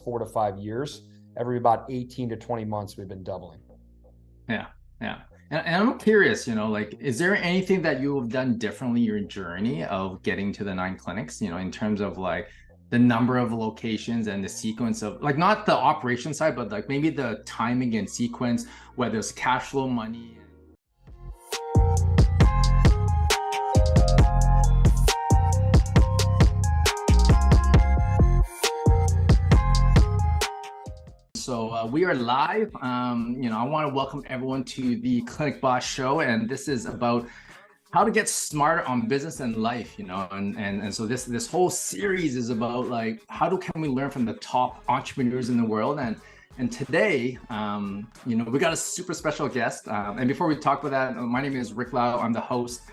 4 to 5 years. Every about 18 to 20 months, we've been doubling. Yeah, yeah. And I'm curious, like, is there anything that you have done differently your journey of getting to the 9 clinics, in terms of like the number of locations and the sequence of like not the operation side, but like maybe the timing and sequence, whether it's cash flow, money. So we are live. I want to welcome everyone to the Clinic Boss Show, and this is about how to get smarter on business and life. And so this whole series is about like can we learn from the top entrepreneurs in the world. And today, we got a super special guest. And before we talk about that, my name is Rick Lau. I'm the host.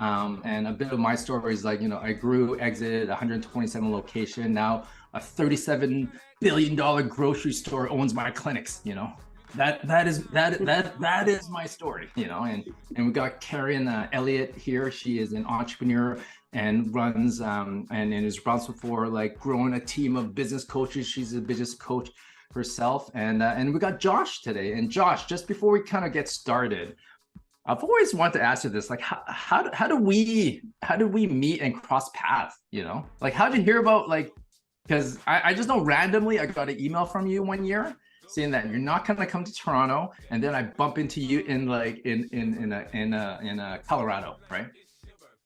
And a bit of my story is like, I exited 127 location. Now a $37 billion grocery store owns my clinics. That is my story. And we got Karen Elliott here. She is an entrepreneur and runs and is responsible for like growing a team of business coaches. She's a business coach herself. And we got Josh today. And Josh, just before we kind of get started, I've always wanted to ask you this, like, how do we meet and cross paths? Like, how did you hear about, like, because I just know randomly I got an email from you one year saying that you're not gonna come to Toronto, and then I bump into you in Colorado, right?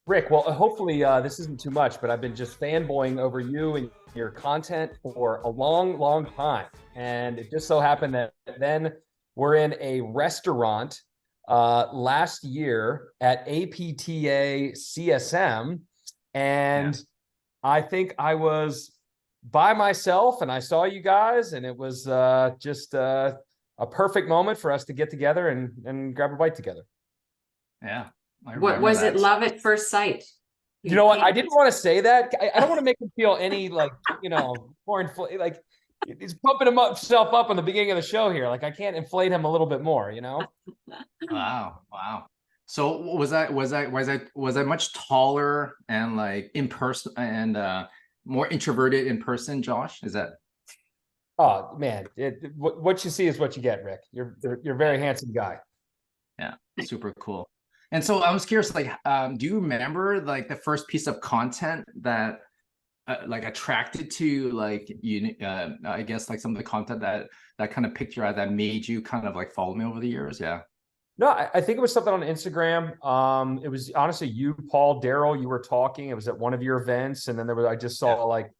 Rick, well, hopefully this isn't too much, but I've been just fanboying over you and your content for a long, long time, and it just so happened that then we're in a restaurant last year at APTA CSM, and I think I was by myself and I saw you guys, and it was just a perfect moment for us to get together and grab a bite together. Yeah. What was it? Love at first sight? You know what? I didn't want to say that. I don't want to make him feel any like, more like he's pumping himself up in the beginning of the show here. Like I can't inflate him a little bit more, Wow. So was I much taller and like in person and more introverted in person, Josh? Is that? Oh man, what you see is what you get, Rick. You're a very handsome guy. Yeah, super cool. And so I was curious, like, do you remember like the first piece of content that like attracted to like I guess like some of the content that kind of picked your eye that made you kind of like follow me over the years? Yeah. No, I think it was something on Instagram. It was honestly you, Paul, Daryl, you were talking. It was at one of your events. And then I just saw like,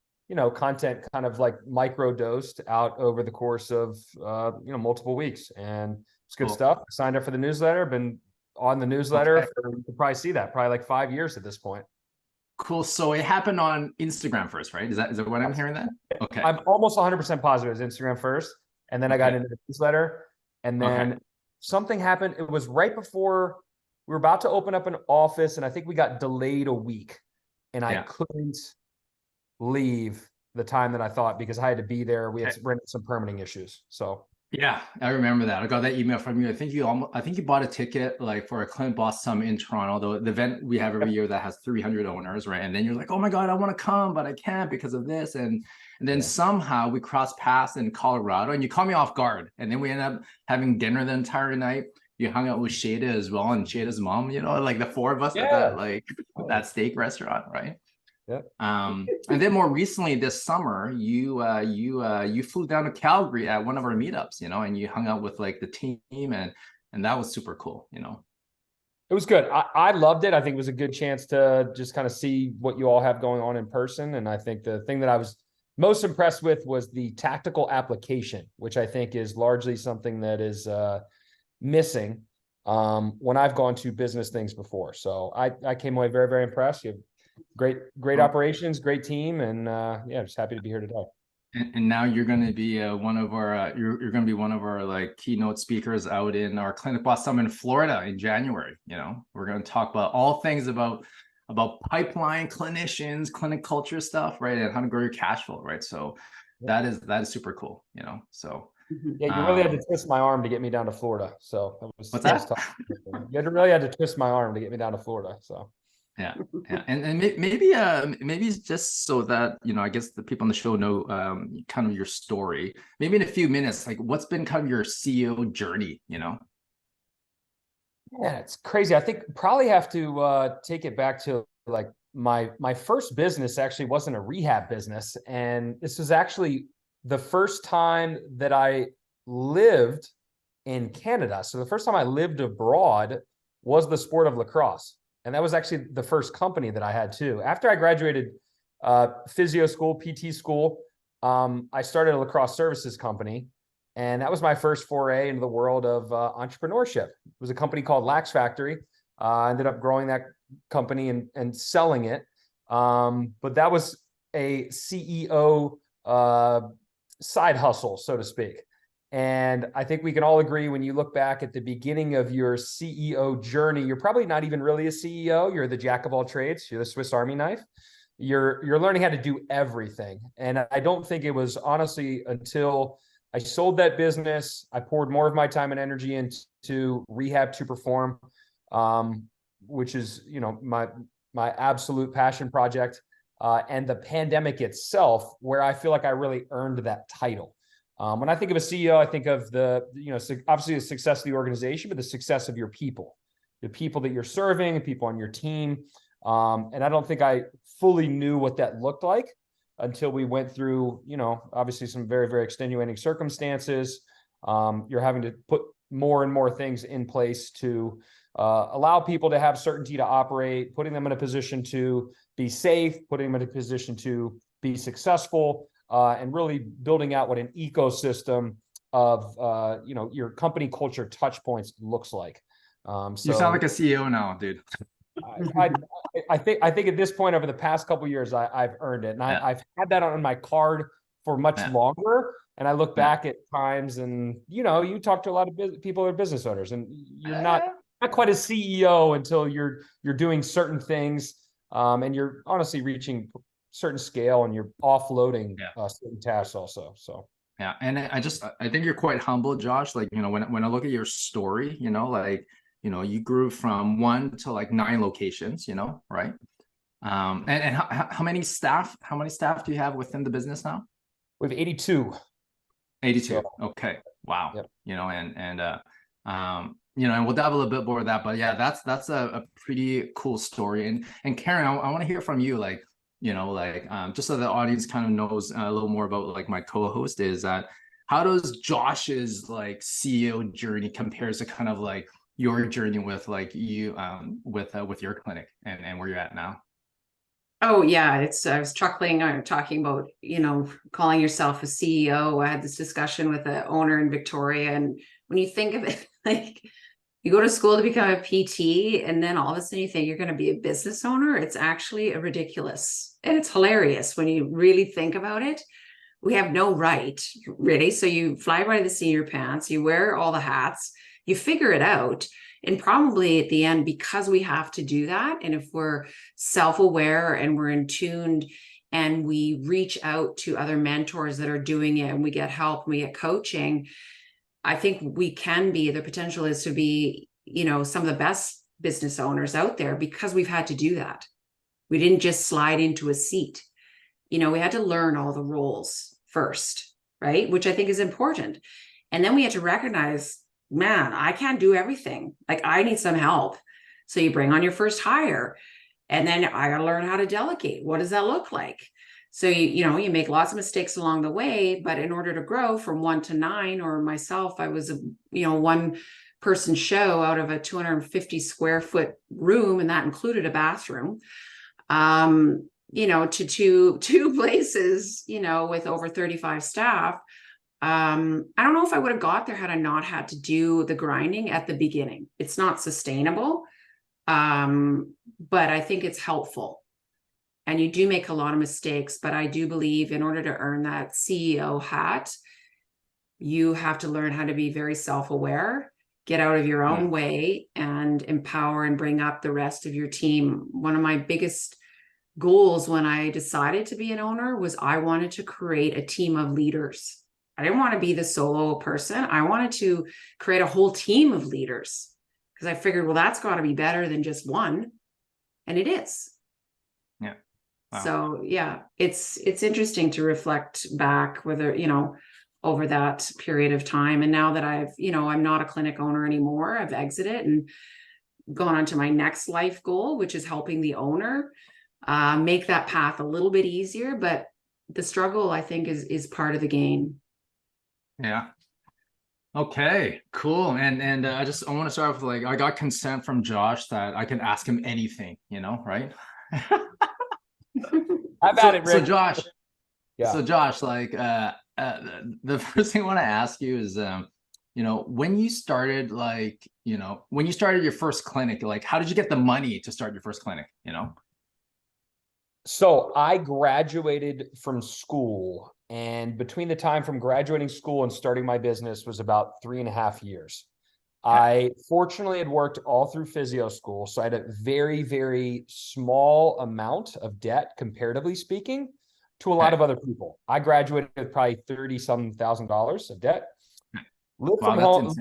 content kind of like micro dosed out over the course of, multiple weeks. And it's good stuff. I signed up for the newsletter, been on the newsletter you could probably see that, probably like 5 years at this point. Cool. So it happened on Instagram first, right? Is that what I'm hearing then? Okay. I'm almost 100% positive it was Instagram first. And then I got into the newsletter, and then something happened. It was right before we were about to open up an office, and I think we got delayed a week, and I couldn't leave the time that I thought because I had to be there. We had some permitting issues. So yeah, I remember that. I got that email from you. I think you bought a ticket like for a Clinic Boss Summit in Toronto, the event we have every year that has 300 owners, right? And then you're like, oh my God, I want to come, but I can't because of this. And then somehow we crossed paths in Colorado, and you caught me off guard. And then we ended up having dinner the entire night. You hung out with Shada as well, and Shada's mom, like the four of us at that steak restaurant, right? Yeah. And then more recently this summer, you flew down to Calgary at one of our meetups, and you hung out with like the team, and that was super cool, It was good. I loved it. I think it was a good chance to just kind of see what you all have going on in person. And I think the thing that I was most impressed with was the tactical application, which I think is largely something that is missing when I've gone to business things before. So I came away very, very impressed. You have great operations, great team, and just happy to be here today. And now you're going to be one of our you're going to be one of our like keynote speakers out in our Clinic Boss Summit in Florida in January. We're going to talk about all things about pipeline clinicians, clinic culture stuff, right, and how to grow your cash flow, right? So that is super cool, So yeah, you really had to twist my arm to get me down to Florida. So what's that? You really had to twist my arm to get me down to Florida. So Yeah, yeah, and maybe it's just so that I guess the people on the show know kind of your story. Maybe in a few minutes, like what's been kind of your CEO journey, Yeah, it's crazy. I think probably have to take it back to like my first business actually wasn't a rehab business, and this was actually the first time that I lived in Canada. So the first time I lived abroad was the sport of lacrosse, and that was actually the first company that I had too. After I graduated physio school, PT school, I started a lacrosse services company. And that was my first foray into the world of entrepreneurship. It was a company called Lax Factory. I ended up growing that company and selling it. But that was a CEO side hustle, so to speak. And I think we can all agree when you look back at the beginning of your CEO journey, you're probably not even really a CEO. You're the jack of all trades. You're the Swiss Army knife. You're learning how to do everything. And I don't think it was honestly until I sold that business, I poured more of my time and energy into Rehab to Perform, which is my absolute passion project, and the pandemic itself, where I feel like I really earned that title. When I think of a CEO, I think of obviously the success of the organization, but the success of your people, the people that you're serving, the people on your team. And I don't think I fully knew what that looked like until we went through, obviously some very, very extenuating circumstances. You're having to put more and more things in place to allow people to have certainty to operate, putting them in a position to be safe, putting them in a position to be successful, and really building out what an ecosystem of, your company culture touch points looks like. You sound like a CEO now, dude. I think at this point over the past couple of years, I've earned it, and I've had that on my card for much longer. And I look back at times, and you talk to a lot of people that are business owners, and you're not quite a CEO until you're doing certain things, and you're honestly reaching certain scale, and you're offloading certain tasks also. So yeah, and I think you're quite humble, Josh. Like when I look at your story, you grew from 1 to like 9 locations, right? And how many staff do you have within the business now? We have 82. 82. So, okay. Wow. Yep. And we'll dive a little bit more of that, but yeah, that's a pretty cool story. And Karen, I want to hear from you, just so the audience kind of knows a little more about like my co-host, is that how does Josh's like CEO journey compares to kind of like your journey with like you with your clinic and where you're at now? Oh yeah, I was chuckling. I'm talking about calling yourself a CEO. I had this discussion with the owner in Victoria, and when you think of it, like you go to school to become a PT, and then all of a sudden you think you're going to be a business owner. It's actually ridiculous, and it's hilarious when you really think about it. We have no right, really. So you fly by the seat of your pants, you wear all the hats, you figure it out. And probably at the end, because we have to do that, and if we're self-aware and we're in tuned and we reach out to other mentors that are doing it and we get help and we get coaching, I think we can be, the potential is to be, some of the best business owners out there, because we've had to do that. We didn't just slide into a seat. We had to learn all the roles first, right? Which I think is important. And then we had to recognize, man, I can't do everything. Like I need some help. So you bring on your first hire, and then I got to learn how to delegate. What does that look like? So you make lots of mistakes along the way, but in order to grow from 1 to 9, or myself, I was a one person show out of a 250 square foot room, and that included a bathroom. To two places, with over 35 staff. I don't know if I would have got there had I not had to do the grinding at the beginning. It's not sustainable, but I think it's helpful. And you do make a lot of mistakes, but I do believe in order to earn that CEO hat, you have to learn how to be very self-aware, get out of your own way, and empower and bring up the rest of your team. One of my biggest goals when I decided to be an owner was I wanted to create a team of leaders. I didn't want to be the solo person. I wanted to create a whole team of leaders, because I figured, well, that's got to be better than just one. And it is. Yeah. Wow. So yeah, it's interesting to reflect back whether, over that period of time. And now that I've, I'm not a clinic owner anymore, I've exited and gone on to my next life goal, which is helping the owner make that path a little bit easier. But the struggle, I think, is part of the game. Yeah. Okay, cool. And I want to start with, like, I got consent from Josh that I can ask him anything, right? I've had it, Rick. So Josh, like, the first thing I want to ask you is, when you started, like, when you started your first clinic, like, how did you get the money to start your first clinic? So I graduated from school, and between the time from graduating school and starting my business was about 3.5 years. I fortunately had worked all through physio school, so I had a very, very small amount of debt, comparatively speaking, to a lot of other people. I graduated with probably $30-some thousand of debt. Lived from home.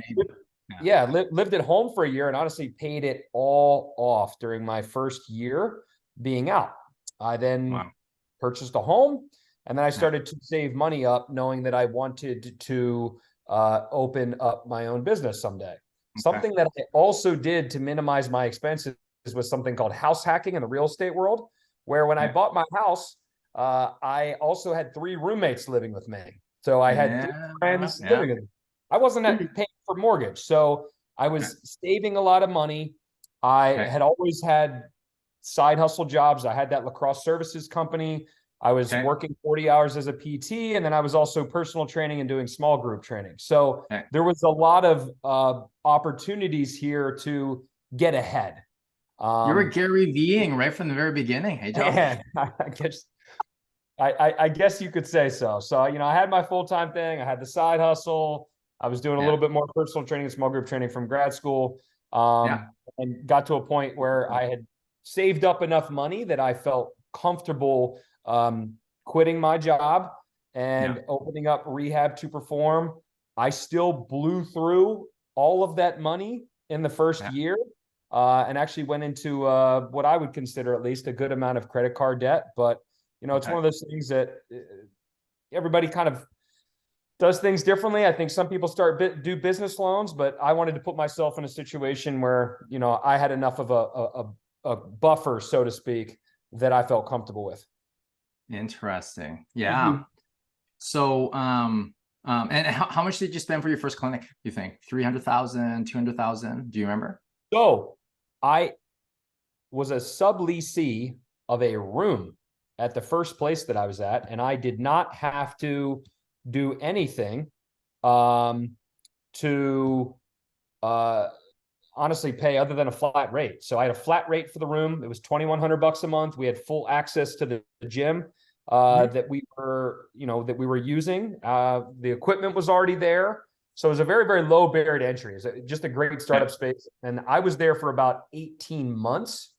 Lived at home for a year and honestly paid it all off during my first year being out. I then purchased a home, and then I started to save money up, knowing that I wanted to open up my own business someday. Something that I also did to minimize my expenses was something called house hacking in the real estate world, where when I bought my house, I also had 3 roommates living with me. So I had 3 friends living with me. I wasn't paying for mortgage, so I was saving a lot of money. I had always had side hustle jobs. I had that lacrosse services company. I was working 40 hours as a PT, and then I was also personal training and doing small group training. So there was a lot of opportunities here to get ahead. You were Gary Vee-ing right from the very beginning. Hey, Josh. I guess you could say so. So, I had my full-time thing. I had the side hustle. I was doing a little bit more personal training and small group training from grad school, and got to a point where I had saved up enough money that I felt comfortable quitting my job and opening up Rehab to Perform. I still blew through all of that money in the first year, and actually went into what I would consider at least a good amount of credit card debt. But, it's one of those things that everybody kind of does things differently. I think some people do business loans, but I wanted to put myself in a situation where, I had enough of a buffer, so to speak, that I felt comfortable with. Interesting. Yeah. So, and how much did you spend for your first clinic, you think? 300,000, 200,000? Do you remember? So I was a subleasee of a room at the first place that I was at, and I did not have to do anything to honestly pay other than a flat rate. So I had a flat rate for the room. It was $2,100 a month. We had full access to the gym that we were using. The equipment was already there. So it was a very, very low barrier to entry. It was just a great startup space. And I was there for about 18 months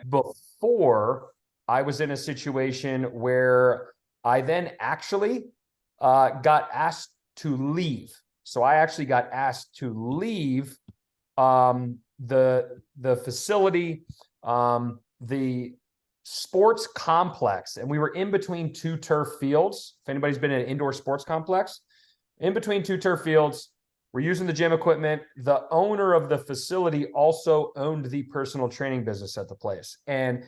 before I was in a situation where I then actually got asked to leave. So I actually got asked to leave the facility, the sports complex, and we were in between 2 turf fields. If anybody's been in an indoor sports complex, in between 2 turf fields, we're using the gym equipment. The owner of the facility also owned the personal training business at the place. And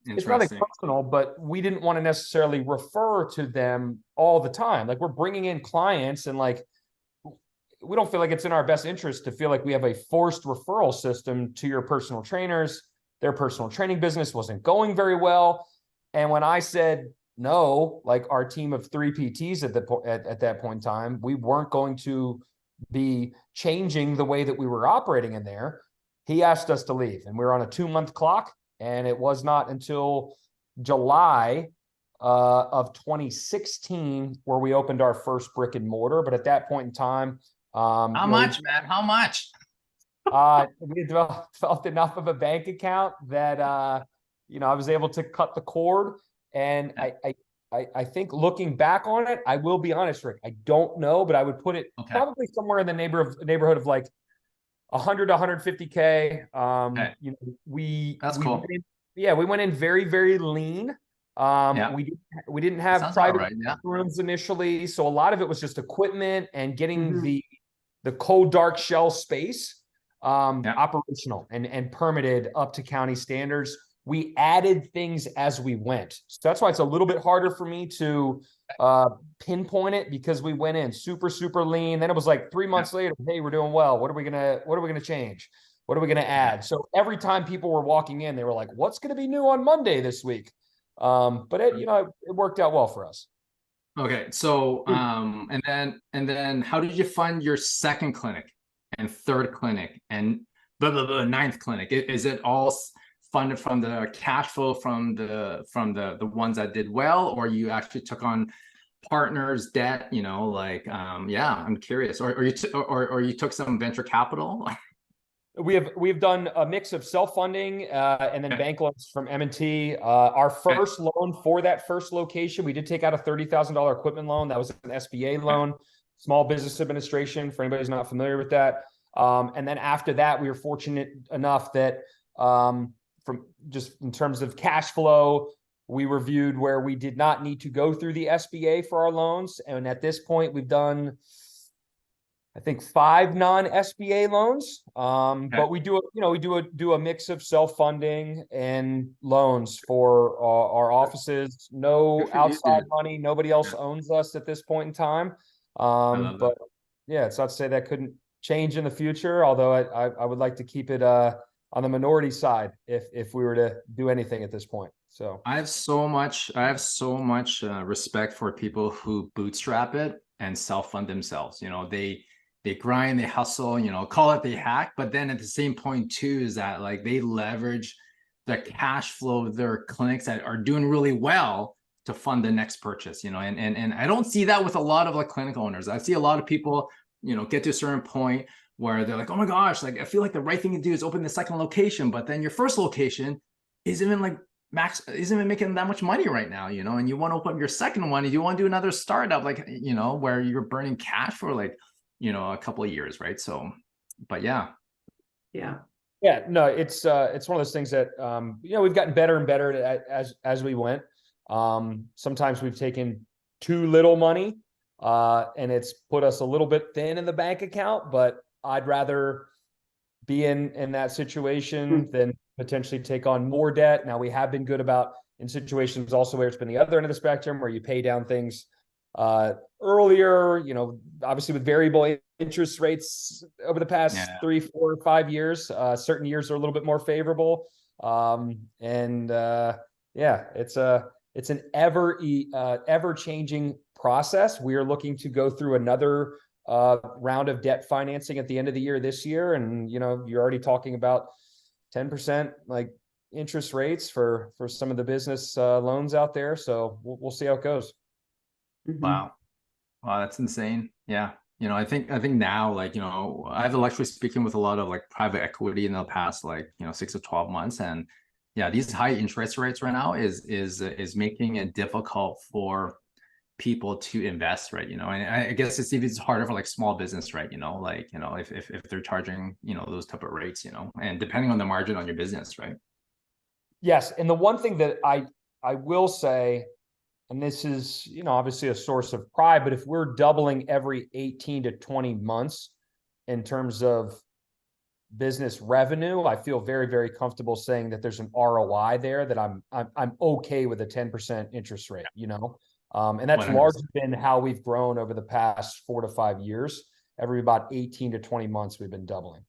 it's nothing personal, but we didn't want to necessarily refer to them all the time. Like, we're bringing in clients, and like, we don't feel like it's in our best interest to feel like we have a forced referral system to your personal trainers. Their personal training business wasn't going very well. And when I said no, like, our team of 3 PTs at that point in time, we weren't going to be changing the way that we were operating in there. He asked us to leave, and we were on a 2-month clock. And it was not until July of 2016 where we opened our first brick and mortar. But at that point in time, how much, man? How much? We had developed enough of a bank account that I was able to cut the cord. And I think, looking back on it, I will be honest, Rick, I don't know, but I would put it probably somewhere in the neighborhood of like 100 to 150K. That's cool. we went in very, very lean. Yeah, We didn't have sounds about private right. Yeah. rooms initially, so a lot of it was just equipment and getting Mhm. the cold dark shell space Yeah. operational and permitted up to county standards. We added things as we went, so that's why it's a little bit harder for me to pinpoint it, because we went in super lean. Then it was like 3 months later, hey, we're doing well. What are we gonna change? What are we gonna Yeah. add? So every time people were walking in, they were like, what's gonna be new on Monday this week? But it worked out well for us. Okay, so and then how did you fund your second clinic and third clinic and the ninth clinic? Is it all funded from the cash flow from the ones that did well, or you actually took on partners debt? Yeah, I'm curious. Or you took some venture capital? We've done a mix of self-funding and then Okay. bank loans from M&T. Our Okay. first loan for that first location, we did take out a $30,000 equipment loan. That was an SBA loan, Small Business Administration, for anybody who's not familiar with that. And then after that, we were fortunate enough that from just in terms of cash flow, we reviewed where we did not need to go through the SBA for our loans. And at this point, we've done, I think, 5 non-SBA loans. But we do a mix of self-funding and loans for our offices. No Good for you, outside dude. money. Nobody else Yeah, owns us at this point in time. I love that. But yeah, it's not to say that couldn't change in the future. Although I would like to keep it on the minority side if we were to do anything at this point. So I have so much respect for people who bootstrap it and self-fund themselves. They grind, they hustle, call it the hack. But then at the same point too, is that like they leverage the cash flow of their clinics that are doing really well to fund the next purchase, and I don't see that with a lot of like clinic owners. I see a lot of people, get to a certain point where they're like, oh my gosh, like I feel like the right thing to do is open the second location, but then your first location isn't even like max isn't even making that much money right now, and you want to open up your second one and you want to do another startup, like, where you're burning cash for like, a couple of years, right? So, but yeah. Yeah. yeah, no, it's one of those things that we've gotten better and better as we went. Sometimes we've taken too little money, and it's put us a little bit thin in the bank account. But I'd rather be in that situation than potentially take on more debt. Now, we have been good about in situations also where it's been the other end of the spectrum, where you pay down things earlier, obviously with variable interest rates over the past 3, 4, 5 years. Certain years are a little bit more favorable. Yeah, it's an ever changing process. We are looking to go through another round of debt financing at the end of the year this year, and you're already talking about 10% like interest rates for some of the business loans out there. So we'll see how it goes. Wow. Wow, that's insane. Yeah. I think now, like, I've actually speaking with a lot of like private equity in the past, like, 6 to 12 months. And yeah, these high interest rates right now is making it difficult for people to invest, right? And I guess it's harder for like small business, right? Like, if they're charging, those type of rates, and depending on the margin on your business, right? Yes. And the one thing that I will say, and this is, obviously a source of pride, but if we're doubling every 18 to 20 months in terms of business revenue, I feel very, very comfortable saying that there's an ROI there, that I'm okay with a 10% interest rate, and that's 100%. largely been how we've grown over the past 4 to 5 years. Every about 18 to 20 months, we've been doubling.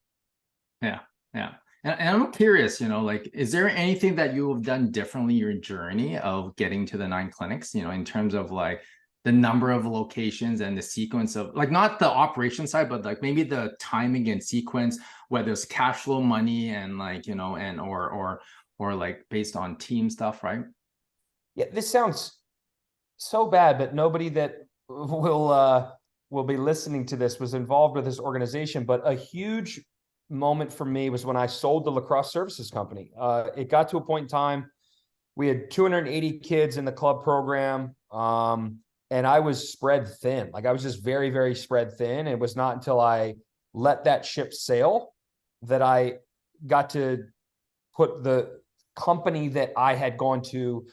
Yeah. Yeah. And I'm curious, like, is there anything that you have done differently your journey of getting to the 9 clinics, in terms of like the number of locations and the sequence of like, not the operation side, but like maybe the timing and sequence, whether it's cash flow money and like, and or like based on team stuff, right? Yeah, this sounds so bad, but nobody that will be listening to this was involved with this organization. But a huge moment for me was when I sold the lacrosse services company. It got to a point in time, we had 280 kids in the club program, and I was spread thin. Like I was just very, very spread thin. It was not until I let that ship sail that I got to put the company that I had gone to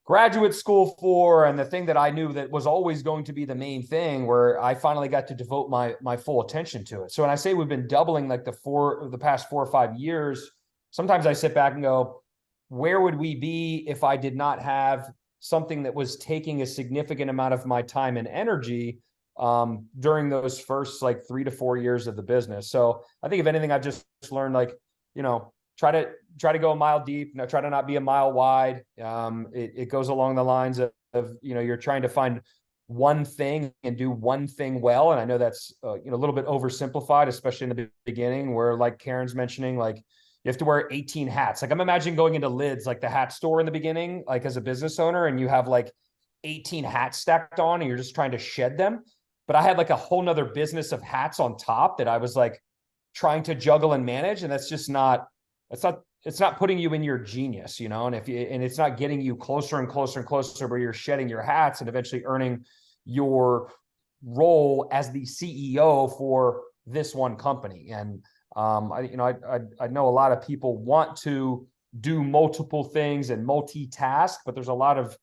graduate school for, and the thing that I knew that was always going to be the main thing, where I finally got to devote my full attention to it. So when I say we've been doubling like the past 4 or 5 years, sometimes I sit back and go, where would we be if I did not have something that was taking a significant amount of my time and energy during those first like 3 to 4 years of the business. So I think if anything, I've just learned, like, try to go a mile deep, try to not be a mile wide. It goes along the lines of, you're trying to find one thing and do one thing well. And I know that's a little bit oversimplified, especially in the beginning, where, like Karen's mentioning, like, you have to wear 18 hats. Like, I'm imagining going into Lids, like the hat store in the beginning, like as a business owner, and you have like 18 hats stacked on and you're just trying to shed them. But I had like a whole nother business of hats on top that I was like trying to juggle and manage. And that's just not, it's not putting you in your genius, and it's not getting you closer and closer and closer, where you're shedding your hats and eventually earning your role as the CEO for this one company. And I know a lot of people want to do multiple things and multitask, but there's a lot of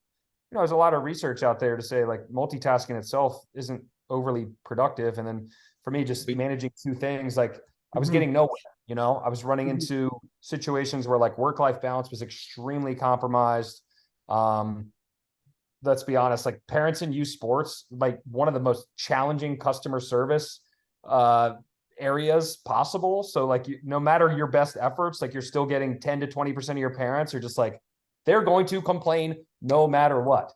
research out there to say, like, multitasking itself isn't overly productive. And then for me, just managing 2 things, like, I was getting nowhere. I was running into situations where, like, work-life balance was extremely compromised. Let's be honest, like, parents in youth sports, like, one of the most challenging customer service areas possible. So, like, no matter your best efforts, like, you're still getting 10 to 20% of your parents are just like, they're going to complain no matter what.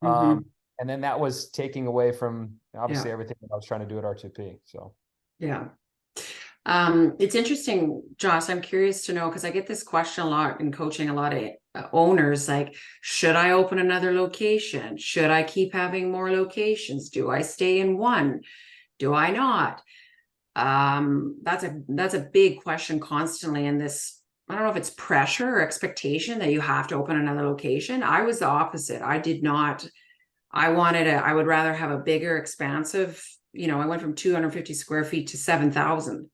And then that was taking away from obviously everything that I was trying to do at R2P. So yeah. It's interesting, Josh. I'm curious to know, because I get this question a lot in coaching a lot of owners, like, should I open another location? Should I keep having more locations? Do I stay in one? Do I not? That's a big question constantly in this. I don't know if it's pressure or expectation that you have to open another location. I was the opposite. I did not. I would rather have a bigger, expansive, I went from 250 square feet to 7,000.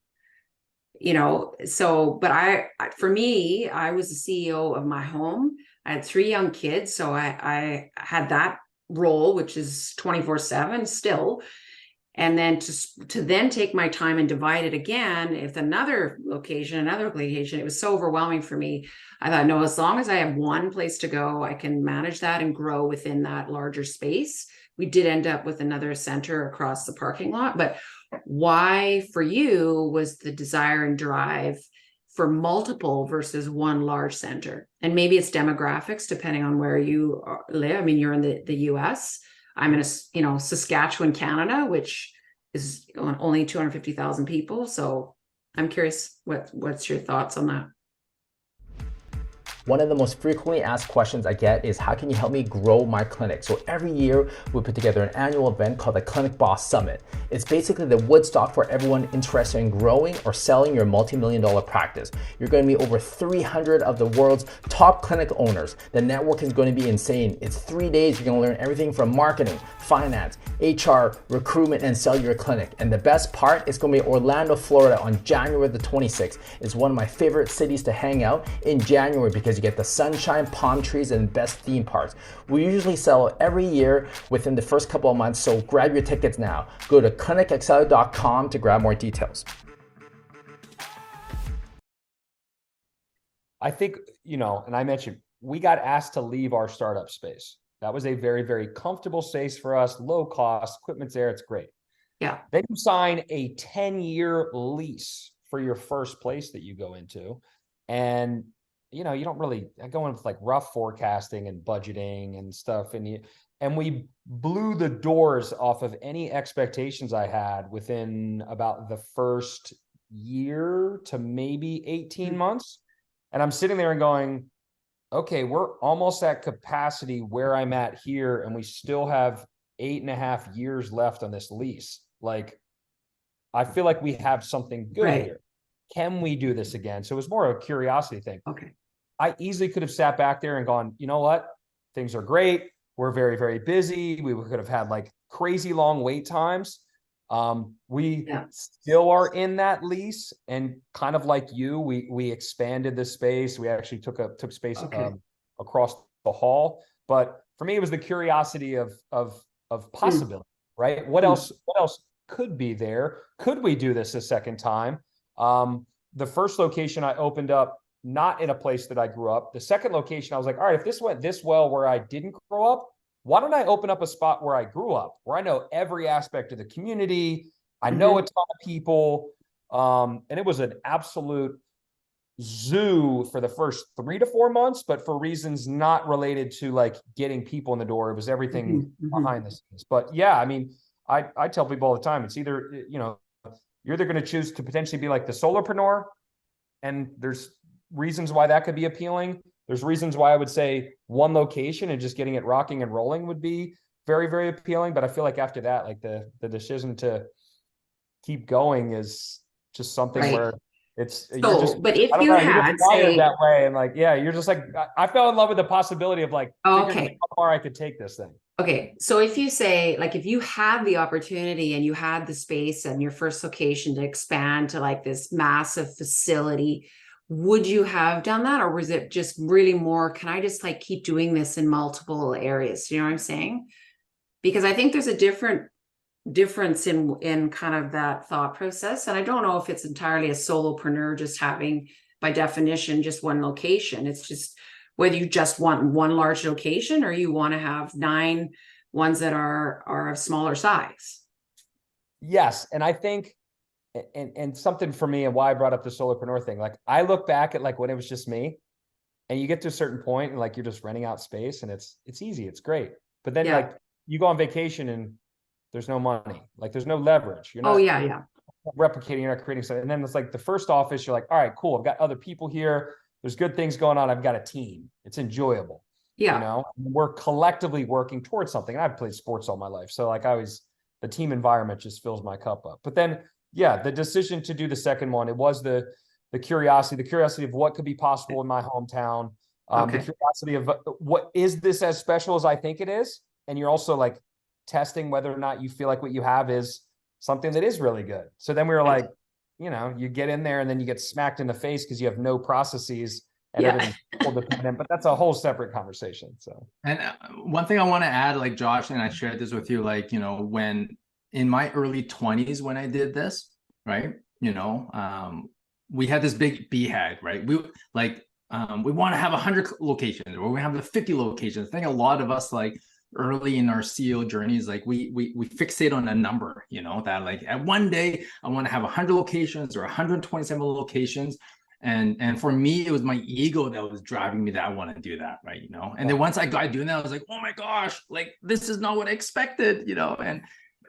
So, but for me, I was the CEO of my home. I had 3 young kids. So I had that role, which is 24/7 still. And then to then take my time and divide it again, if another location, it was so overwhelming for me. I thought, no, as long as I have one place to go, I can manage that and grow within that larger space. We did end up with another center across the parking lot, but why for you was the desire and drive for multiple versus one large center? And maybe it's demographics, depending on where you live. I mean, you're in the US. I'm in Saskatchewan, Canada, which is only 250,000 people. So I'm curious, what's your thoughts on that? One of the most frequently asked questions I get is, how can you help me grow my clinic? So every year we put together an annual event called the Clinic Boss Summit. It's basically the Woodstock for everyone interested in growing or selling your multi-million-dollar practice. You're going to meet over 300 of the world's top clinic owners. The network is going to be insane. It's 3 days. You're going to learn everything from marketing, finance, HR, recruitment, and sell your clinic. And the best part, it's going to be Orlando, Florida on January the 26th. It's one of my favorite cities to hang out in January because you get the sunshine, palm trees, and best theme parks. We usually sell every year within the first couple of months, so grab your tickets now. Go to clinicexcel.com to grab more details. I think, and I mentioned, we got asked to leave our startup space. That was a very, very comfortable space for us, low cost, equipment's there, it's great. Yeah. Then you sign a 10-year lease for your first place that you go into. And you don't really go in with like rough forecasting and budgeting and stuff. And we blew the doors off of any expectations I had within about the first year to maybe 18 months. And I'm sitting there and going, okay, we're almost at capacity where I'm at here. And we still have 8.5 years left on this lease. Like, I feel like we have something good here. Can we do this again? So it was more of a curiosity thing. Okay. I easily could have sat back there and gone, you know what? Things are great. We're very, very busy. We could have had like crazy long wait times. We Yeah. still are in that lease, and kind of like you, we expanded the space. We actually took space Okay. across the hall. But for me, it was the curiosity of possibility, right? What else could be there? Could we do this a second time? The first location I opened up, not in a place that I grew up. The second location, I was like, all right, if this went this well where I didn't grow up, why don't I open up a spot where I grew up, where I know every aspect of the community, I know a ton of people, and it was an absolute zoo for the first 3 to 4 months, but for reasons not related to like getting people in the door. It was everything behind the scenes. But yeah, I mean, I tell people all the time, it's either, you know, you're either going to choose to potentially be like the solopreneur, and there's reasons why that could be appealing. There's reasons why I would say one location and just getting it rocking and rolling would be very, very appealing. But I feel like after that, like the decision to keep going is just something Right. where it's, you're So, just, but I if don't you know, you're had, just wired say, that way. And like, yeah, you're just like, I fell in love with the possibility of like figuring out okay, how far I could take this thing. okay. So if you say, like, if you had the opportunity and you had the space and your first location to expand to like this massive facility, would you have done that? Or was it just really more, can I just like keep doing this in multiple areas? You know what I'm saying? Because I think there's a difference in kind of that thought process. And I don't know if it's entirely a solopreneur just having, by definition, just one location. It's just whether you just want one large location or you want to have 9 ones that are of smaller size. Yes. And I think, and something for me and why I brought up the solopreneur thing, like I look back at like when it was just me, and you get to a certain point and like you're just renting out space and it's easy, it's great. But then Yeah. like you go on vacation and there's no money, like there's no leverage. You're Oh not yeah. replicating, you're not creating something. And then it's like the first office, you're like, all right, cool. I've got other people here. There's good things going on. I've got a team. It's enjoyable. Yeah. You know, we're collectively working towards something. I've played sports all my life. So like the team environment just fills my cup up. But then, yeah, the decision to do the second one, it was the curiosity of what could be possible in my hometown. Okay. The curiosity of what is this as special as I think it is? And you're also like testing whether or not you feel like what you have is something that is really good. So then we were like, you know, you get in there and then you get smacked in the face because you have no processes and everything's dependent, but that's a whole separate conversation. So, and one thing I want to add, like Josh, and I shared this with you, like, you know, when in my early 20s, when I did this, right, you know, we had this big BHAG, right? We want to have 100 locations, or we have the 50 locations. I think a lot of us, like early in our CEO journeys, like we fixate on a number, you know, that like at one day I want to have 100 locations or 127 locations. And for me, it was my ego that was driving me that I want to do that, right? You know, and then once I got doing that, I was like, oh my gosh, like this is not what I expected, you know.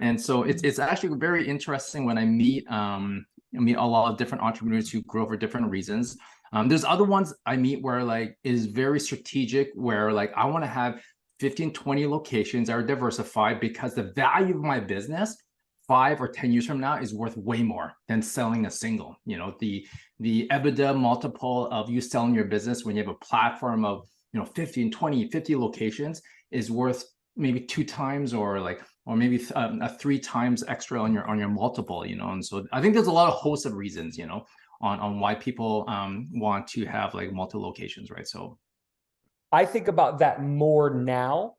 And so it's actually very interesting when I meet a lot of different entrepreneurs who grow for different reasons. There's other ones I meet where like is very strategic, where like I want to have 15, 20 locations that are diversified because the value of my business 5 or 10 years from now is worth way more than selling a single. You know, the EBITDA multiple of you selling your business when you have a platform of, you know, 15, 20, 50 locations is worth maybe 2 times or maybe 3 times extra on your multiple, you know. And so I think there's a lot of hosts of reasons, you know, on why people want to have like multi locations, right? So I think about that more now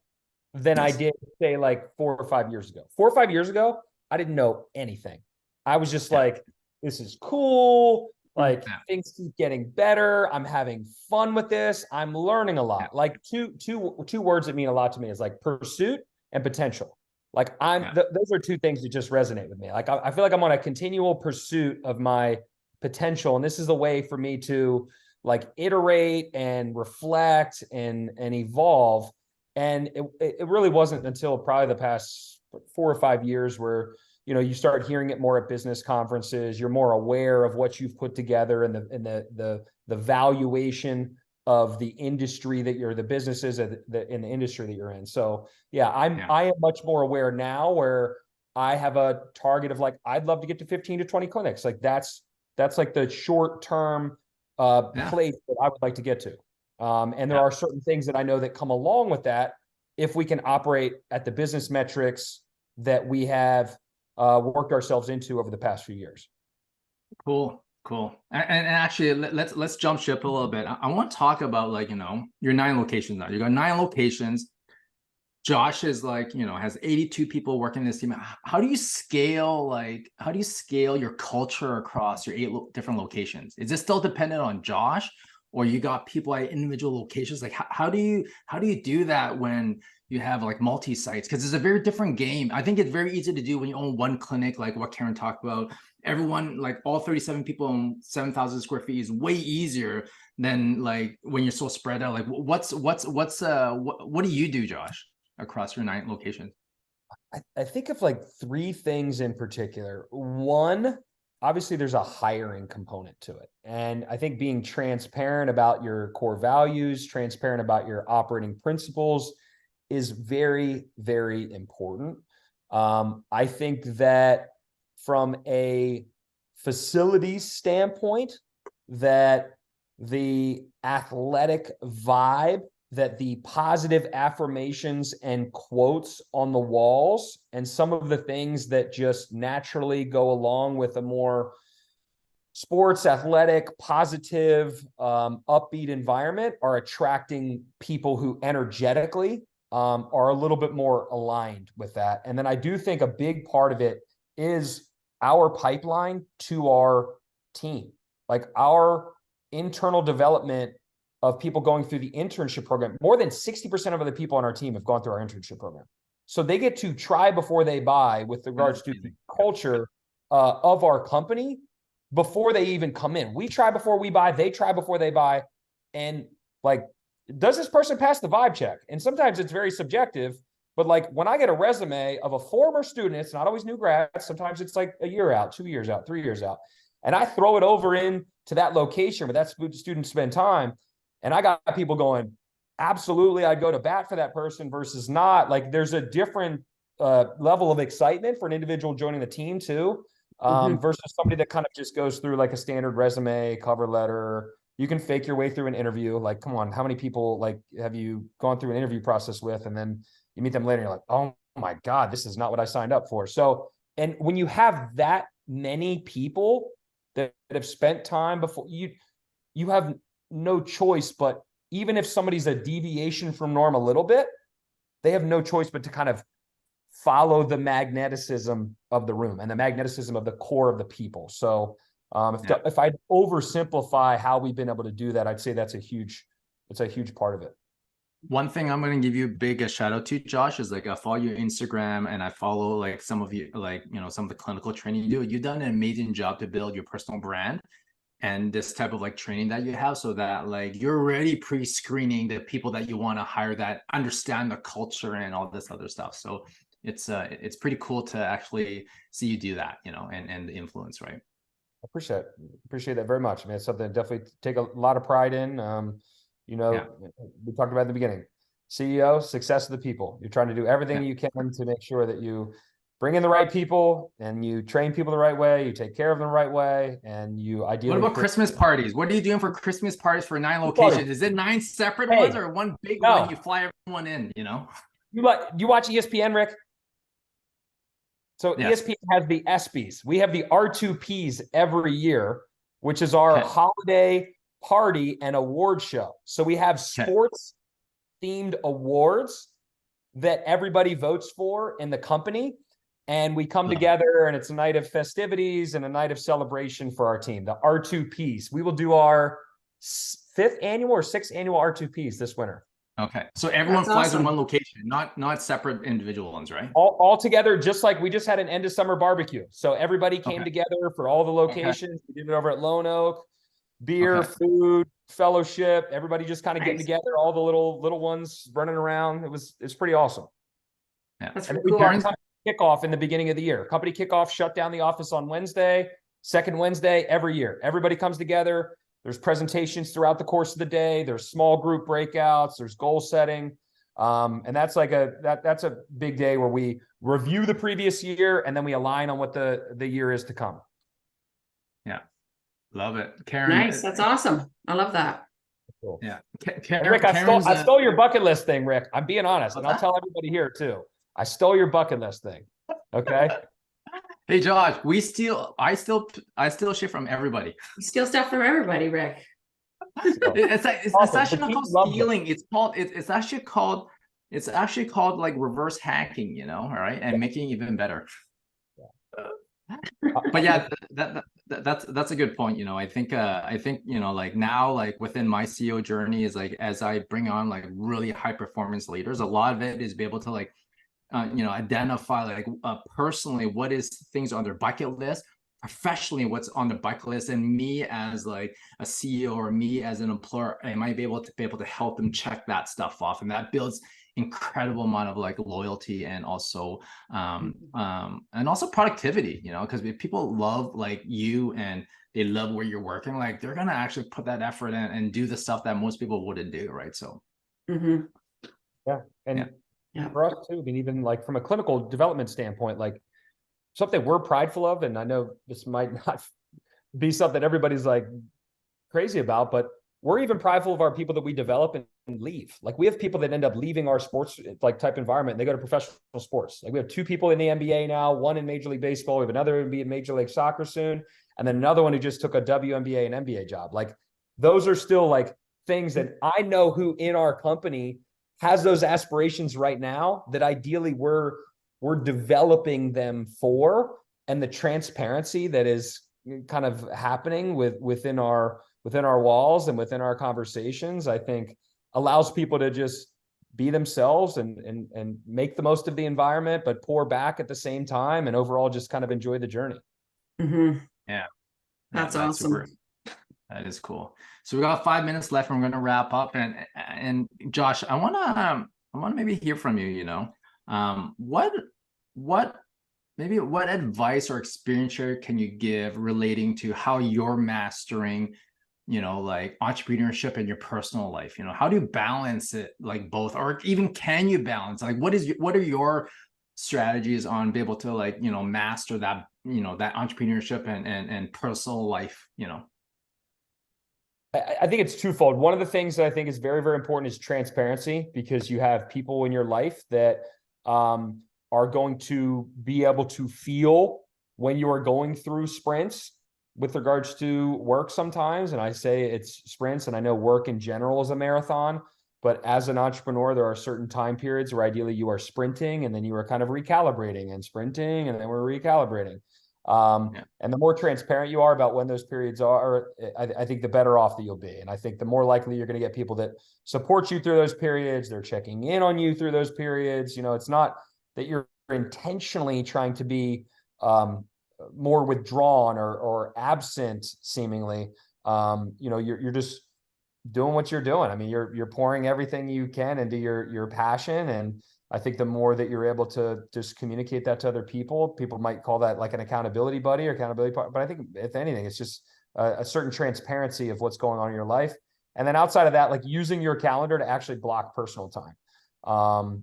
than I did say like 4 or 5 years ago. 4 or 5 years ago, I didn't know anything. I was just like, this is cool. Like things keep getting better. I'm having fun with this. I'm learning a lot. Like two words that mean a lot to me is like pursuit and potential. Like those are 2 things that just resonate with me. Like I feel like I'm on a continual pursuit of my potential. And this is the way for me to like iterate and reflect and evolve. And it really wasn't until probably the past 4 or 5 years where, you know, you start hearing it more at business conferences. You're more aware of what you've put together and the valuation of the industry that you're, the businesses in the industry that you're in. So yeah, I am much more aware now where I have a target of like, I'd love to get to 15 to 20 clinics. Like that's like the short term place that I would like to get to. And there are certain things that I know that come along with that if we can operate at the business metrics that we have worked ourselves into over the past few years. Cool. And actually, let's jump ship a little bit. I want to talk about, like, your 9 locations now. You got 9 locations. Josh is, like, has 82 people working in this team. How do you scale your culture across your 8 different locations? Is this still dependent on Josh, or you got people at individual locations? Like, how do you do that when you have, like, multi-sites? Because it's a very different game. I think it's very easy to do when you own one clinic, like what Karen talked about. Everyone, like all 37 people own 7,000 square feet, is way easier than, like, when you're so spread out. Like, what do you do, Josh, across your 9 locations? I think of like 3 things in particular. One, obviously there's a hiring component to it. And I think being transparent about your core values, transparent about your operating principles is very, very important. I think that from a facilities standpoint, that the athletic vibe, that the positive affirmations and quotes on the walls, and some of the things that just naturally go along with a more sports, athletic, positive, upbeat environment are attracting people who energetically are a little bit more aligned with that. And then I do think a big part of it is our pipeline to our team, like our internal development of people going through the internship program. More than 60% of the people on our team have gone through our internship program. So they get to try before they buy with regards to the culture of our company before they even come in. We try before we buy, they try before they buy. And, like, does this person pass the vibe check? And sometimes it's very subjective, but, like, when I get a resume of a former student, it's not always new grads. Sometimes it's like a year out, 2 years out, 3 years out. And I throw it over into that location where that student spend time. And I got people going, absolutely, I'd go to bat for that person versus not. Like, there's a different level of excitement for an individual joining the team too, versus somebody that kind of just goes through like a standard resume, cover letter. You can fake your way through an interview. Like, come on, how many people, like, have you gone through an interview process with, and then you meet them later and you're like, oh my God, this is not what I signed up for. So, and when you have that many people that have spent time before, you have no choice. But even if somebody's a deviation from norm a little bit, they have no choice but to kind of follow the magneticism of the room and the magneticism of the core of the people. So if I oversimplify how we've been able to do that, I'd say it's a huge part of it. One thing I'm going to give you a shout out to, Josh, is, like, I follow your Instagram and I follow, like, some of you, like, some of the clinical training you do. You've done an amazing job to build your personal brand and this type of, like, training that you have, so that, like, you're already pre-screening the people that you want to hire that understand the culture and all this other stuff. So it's pretty cool to actually see you do that, and the influence, right? Appreciate that very much. I mean, it's something I definitely take a lot of pride in. We talked about in the beginning, CEO, success of the people. You're trying to do everything you can to make sure that you bring in the right people and you train people the right way, you take care of them the right way, and you ideally— What about Christmas parties? What are you doing for Christmas parties for 9 locations? Is it 9 separate ones or one big one you fly everyone in, You watch ESPN, Rick? So ESPN has the ESPYs. We have the R2Ps every year, which is our holiday party and award show. So we have sports themed awards that everybody votes for in the company. And we come together, and it's a night of festivities and a night of celebration for our team, the R2Ps. We will do our 5th annual or 6th annual R2Ps this winter. Okay. So everyone flies in one location, not separate individual ones, right? All together, just like we just had an end of summer barbecue. So everybody came together for all the locations. We did it over at Lone Oak. Beer, food, fellowship, everybody just kind of getting together, all the little ones running around. It's pretty awesome. Yeah. That's And really we cool. do kickoff in the beginning of the year. Company kickoff, shut down the office on Wednesday, second Wednesday every year. Everybody comes together. There's presentations throughout the course of the day. There's small group breakouts. There's goal setting. And that's like that's a big day where we review the previous year and then we align on what the year is to come. Yeah. Love it. Karen. Nice. That's awesome. I love that. Cool. Yeah. Rick, I stole your bucket list thing, Rick. I'm being honest. And I'll tell everybody here too. I stole your bucket list thing. Okay. Hey Josh, I still shit from everybody. You steal stuff from everybody, Rick. So, It's like it's awesome. actually The not team called loves it. stealing. It's actually called like reverse hacking, you know, all right, and making it even better. But yeah, that's a good point. You know, I think you know, like now, like within my CEO journey is like as I bring on like really high performance leaders, a lot of it is be able to like you know, identify like personally what is things on their bucket list, professionally what's on the bucket list, and me as like a CEO or me as an employer, I might be able to help them check that stuff off, and that builds incredible amount of like loyalty and also productivity, you know, because if people love like you and they love where you're working, like they're gonna actually put that effort in and do the stuff that most people wouldn't do, right? So Yeah. And Yeah. for us too, I mean, even like from a clinical development standpoint, like something we're prideful of, and I know this might not be something everybody's like crazy about, but we're even prideful of our people that we develop and leave. Like we have people that end up leaving our sports like type environment and they go to professional sports. Like we have 2 people in the NBA now, one in Major League Baseball, we have another who be in Major League Soccer soon, and then another one who just took a WNBA and NBA job. Like those are still like things that I know who in our company has those aspirations right now that ideally we're developing them for, and the transparency that is kind of happening within our walls and within our conversations, I think allows people to just be themselves and make the most of the environment, but pour back at the same time, and overall just kind of enjoy the journey. yeah, That's awesome. super. That is cool. So we got 5 minutes left, and we're gonna wrap up. And Josh, I wanna maybe hear from you. You know, what maybe what advice or experience share can you give relating to how you're mastering, you know, like entrepreneurship in your personal life? You know, how do you balance it, like both, or even can you balance? Like, what are your strategies on be able to like, you know, master that, you know, that entrepreneurship and personal life, you know? I think it's twofold. One of the things that I think is very, very important is transparency, because you have people in your life that are going to be able to feel when you are going through sprints with regards to work sometimes. And I say it's sprints, and I know work in general is a marathon, but as an entrepreneur, there are certain time periods where ideally you are sprinting and then you are kind of recalibrating and sprinting and then we're recalibrating. And the more transparent you are about when those periods are, I think the better off that you'll be. And I think the more likely you're going to get people that support you through those periods, they're checking in on you through those periods. You know, it's not that you're intentionally trying to be more withdrawn or absent seemingly. You know, you're just doing what you're doing. I mean, you're pouring everything you can into your passion, and I think the more that you're able to just communicate that to other people, people might call that like an accountability buddy or accountability partner. But I think if anything, it's just a certain transparency of what's going on in your life. And then outside of that, like using your calendar to actually block personal time.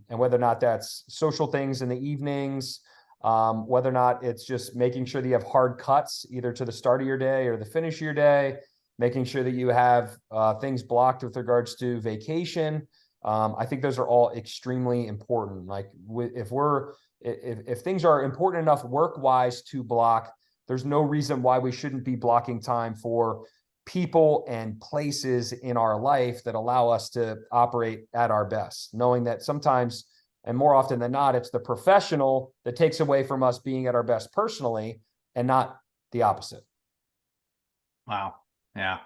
And whether or not that's social things in the evenings, whether or not it's just making sure that you have hard cuts either to the start of your day or the finish of your day, making sure that you have things blocked with regards to vacation. I think those are all extremely important. Like if things are important enough work-wise to block, there's no reason why we shouldn't be blocking time for people and places in our life that allow us to operate at our best, knowing that sometimes, and more often than not, it's the professional that takes away from us being at our best personally, and not the opposite. Wow. Yeah.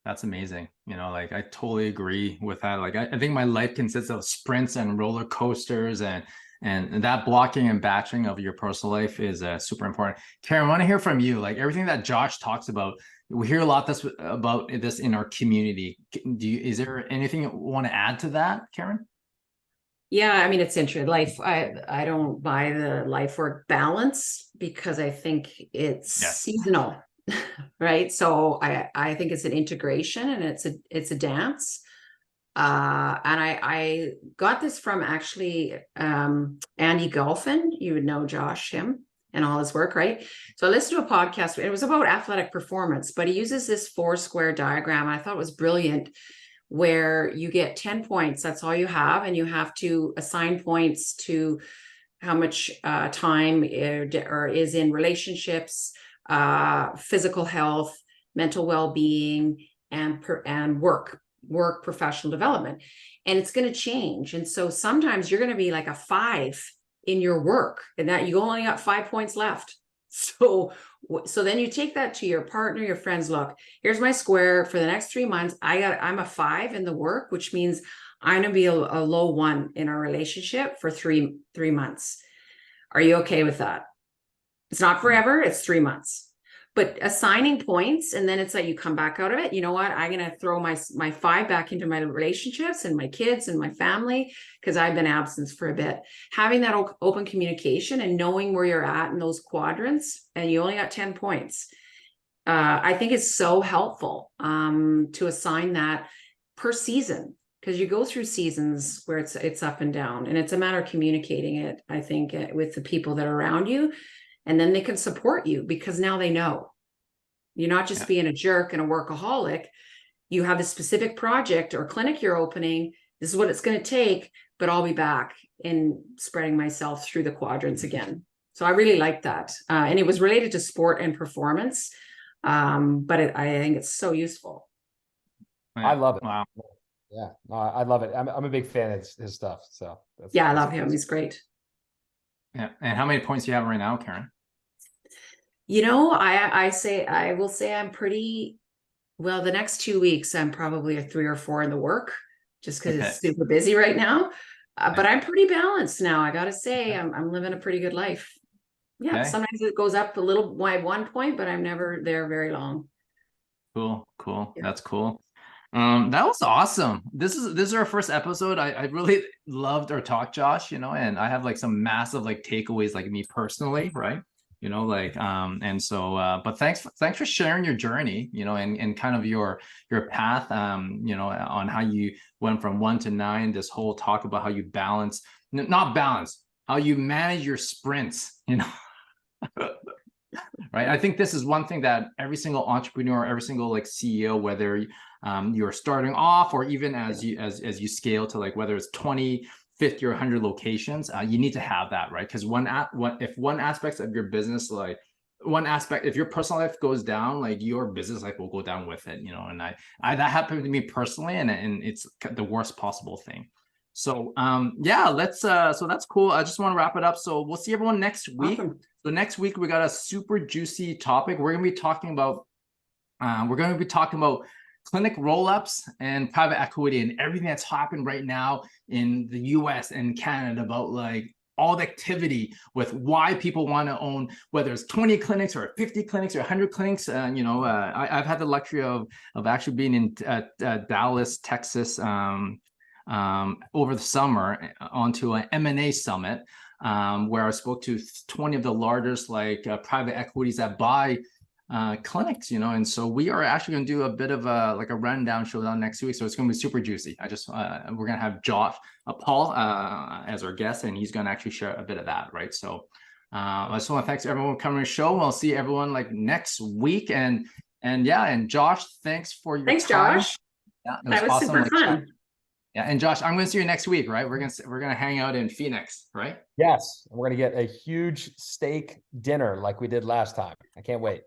That's amazing. You know, like I totally agree with that. Like I think my life consists of sprints and roller coasters, and that blocking and batching of your personal life is super important. Karen, I want to hear from you. Like everything that Josh talks about, we hear a lot about this in our community. Is there anything you want to add to that, Karen? Yeah, I mean, it's interesting. Life, I don't buy the life work balance because I think it's seasonal. Right. So I think it's an integration, and it's a dance. And I got this from actually Andy Golfin. You would know Josh, him and all his work, right? So I listened to a podcast. It was about athletic performance, but he uses this 4-square diagram. I thought it was brilliant, where you get 10 points. That's all you have. And you have to assign points to how much time or is in relationships, physical health, mental well-being, and work professional development. And it's going to change. And so sometimes you're going to be like a 5 in your work, and that you only got 5 points left. So then you take that to your partner, your friends. Look, here's my square for the next 3 months. I'm a 5 in the work, which means I'm going to be a low 1 in our relationship for three months. Are you okay with that? It's not forever. It's 3 months. But assigning points, and then it's like you come back out of it. You know what? I'm going to throw my 5 back into my relationships and my kids and my family, because I've been absent for a bit. Having that open communication and knowing where you're at in those quadrants, and you only got 10 points. I think it's so helpful to assign that per season, because you go through seasons where it's up and down, and it's a matter of communicating it, I think, with the people that are around you. And then they can support you, because now they know you're not just being a jerk and a workaholic. You have a specific project or clinic you're opening. This is what it's going to take, but I'll be back in spreading myself through the quadrants again. So I really like that. And it was related to sport and performance. But I think it's so useful. I love it. Wow. Yeah, I love it. I'm a big fan of his stuff. So I love him. He's great. Yeah. And how many points do you have right now, Karen? I will say I'm pretty well. The next 2 weeks, I'm probably a 3 or 4 in the work, just because it's super busy right now. But I'm pretty balanced now. I got to say, I'm living a pretty good life. Yeah. Sometimes it goes up a little by 1 point, but I'm never there very long. Cool. Yeah. That's cool. That was awesome. This is our first episode. I really loved our talk, Josh, and I have like some massive like takeaways, like me personally, right? And so but thanks for sharing your journey, and kind of your path, on how you went from 1 to 9, this whole talk about how you how you manage your sprints, right? I think this is one thing that every single entrepreneur, every single like CEO, whether you're starting off or even as you scale to like whether it's 20, 50 or 100 locations, you need to have that, right? Because if one aspect of your business, like if your personal life goes down, like your business life will go down with it, and I that happened to me personally, and it's the worst possible thing. So so that's cool. I just want to wrap it up. So we'll see everyone next week. Awesome. So next week we got a super juicy topic. We're going to be talking about clinic roll-ups and private equity and everything that's happened right now in the US and Canada about like all the activity with why people want to own, whether it's 20 clinics or 50 clinics or 100 clinics. I've had the luxury of actually being in Dallas, Texas over the summer onto an M&A summit where I spoke to 20 of the largest like private equities that buy clinics, and so we are actually going to do a bit of a rundown showdown next week. So it's going to be super juicy. We're going to have Paul as our guest, and he's going to actually share a bit of that, right? So I just want to thank everyone for coming to the show. We'll see everyone like next week, and Josh, thanks for your time. Josh. Yeah, that was awesome. Super fun. Yeah, and Josh, I'm going to see you next week, right? We're gonna hang out in Phoenix, right? Yes, we're gonna get a huge steak dinner like we did last time. I can't wait.